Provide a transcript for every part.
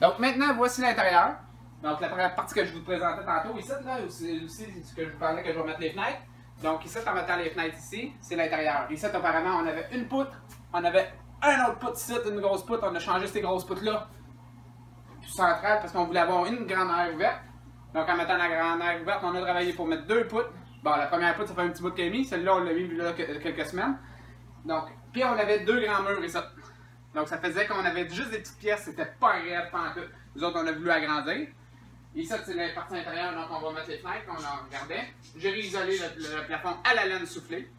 Donc maintenant, voici l'intérieur. Donc la première partie que je vous présentais tantôt, ici, là, aussi ce que je vous parlais que je vais mettre les fenêtres. Donc ici, en mettant les fenêtres ici, c'est l'intérieur. Ici, apparemment, on avait une poutre, on avait un autre poutre ici, une grosse poutre. On a changé ces grosses poutres-là centrales parce qu'on voulait avoir une grande aire ouverte. Donc en mettant la grande aire ouverte, on a travaillé pour mettre deux poutres. Bon, la première poutre, ça fait un petit bout qu'elle a mis. Celle-là, on l'a mis là quelques semaines. Donc, puis on avait deux grands murs ici. Donc ça faisait qu'on avait juste des petites pièces, c'était pas agréable pendant tout. Nous autres, on a voulu agrandir. Ici, c'est la partie intérieure, donc on va mettre les fenêtres qu'on en regardait. J'ai réisolé le plafond à la laine soufflée.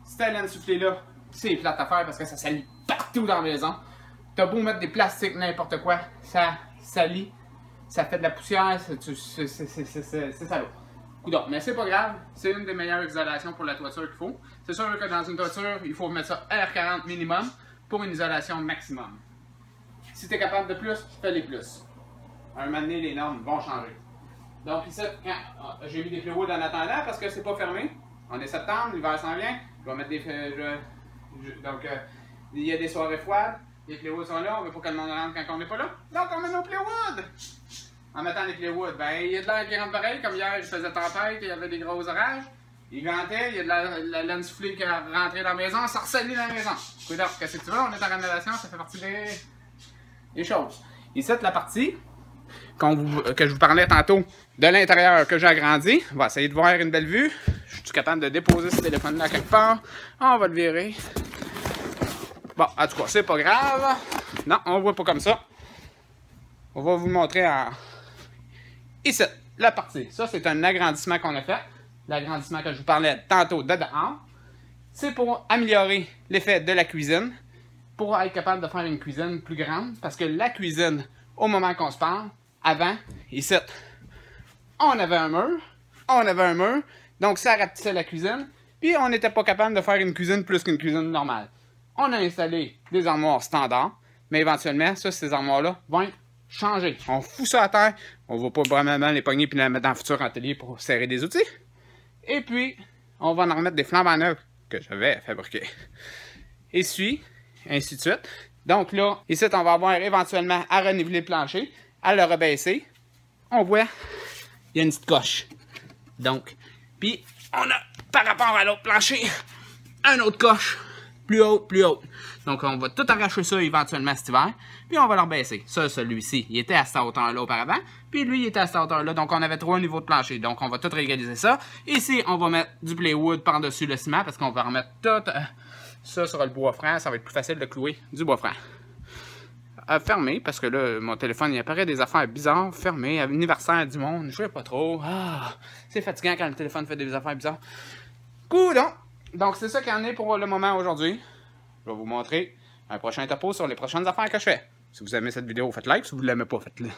Cette laine soufflée-là, c'est plate à faire parce que ça salit partout dans la maison. T'as beau mettre des plastiques, n'importe quoi, ça salit, ça fait de la poussière, c'est salaud. Coudonc, mais c'est pas grave, c'est une des meilleures isolations pour la toiture qu'il faut. C'est sûr que dans une toiture, il faut mettre ça R40 minimum pour une isolation maximum. Si tu es capable de plus, fais les plus. À un moment donné, les normes vont changer. Donc ici, j'ai mis des plywood en attendant parce que c'est pas fermé. On est septembre, l'hiver s'en vient. Je vais mettre des... donc, il y a des soirées froides. Les plywood sont là, on veut pas que le monde rentre quand on n'est pas là. Donc on met nos plywood! En mettant les plywood, ben il y a de l'air qui rentre pareil, comme hier, je faisais tempête, il y avait des gros orages. Il ventait, il y a de la laine soufflée qui est rentrée dans la maison, ça ressalit dans la maison. Écoute, qu'est-ce que tu veux, on est en rénovation, ça fait partie des choses. Ici, la partie que je vous parlais tantôt de l'intérieur que j'ai agrandi. On va essayer de voir une belle vue. Je suis capable de déposer ce téléphone-là quelque part. On va le virer. Bon, en tout cas, c'est pas grave. Non, on ne voit pas comme ça. On va vous le montrer en... Ici, la partie. Ça, c'est un agrandissement qu'on a fait. L'agrandissement que je vous parlais tantôt de dehors. C'est pour améliorer l'effet de la cuisine. Pour être capable de faire une cuisine plus grande. Parce que la cuisine, au moment qu'on se parle, avant, ici, on avait un mur. Donc, ça rapetissait la cuisine. Puis, on n'était pas capable de faire une cuisine plus qu'une cuisine normale. On a installé des armoires standards. Mais éventuellement, ça, ces armoires-là vont être changées. On fout ça à terre. On ne va pas vraiment les pogner puis les mettre dans le futur atelier pour serrer des outils. Et puis, on va en remettre des flambes à neuf que j'avais fabriqués. Essuie, ainsi de suite. Donc là, ici, on va avoir éventuellement à reniveler le plancher, à le rebaisser. On voit, il y a une petite coche. Donc, puis on a, par rapport à l'autre plancher, un autre coche. Plus haute, plus haute. Donc, on va tout arracher ça éventuellement cet hiver. Puis, on va le rebaisser. Ça, celui-ci, il était à cette hauteur-là auparavant. Puis, lui, il était à cette hauteur-là. Donc, on avait 3 niveaux de plancher. Donc, on va tout régaliser ça. Ici, on va mettre du plywood par-dessus le ciment parce qu'on va remettre tout ça sur le bois franc. Ça va être plus facile de clouer du bois franc. Fermé, parce que là, mon téléphone, il apparaît des affaires bizarres. Fermé, anniversaire du monde. Je sais pas trop. Ah, c'est fatigant quand le téléphone fait des affaires bizarres. Coudonc! Donc, c'est ça qu'il y en a pour le moment aujourd'hui. Je vais vous montrer un prochain topo sur les prochaines affaires que je fais. Si vous aimez cette vidéo, faites like. Si vous ne l'aimez pas, faites-le.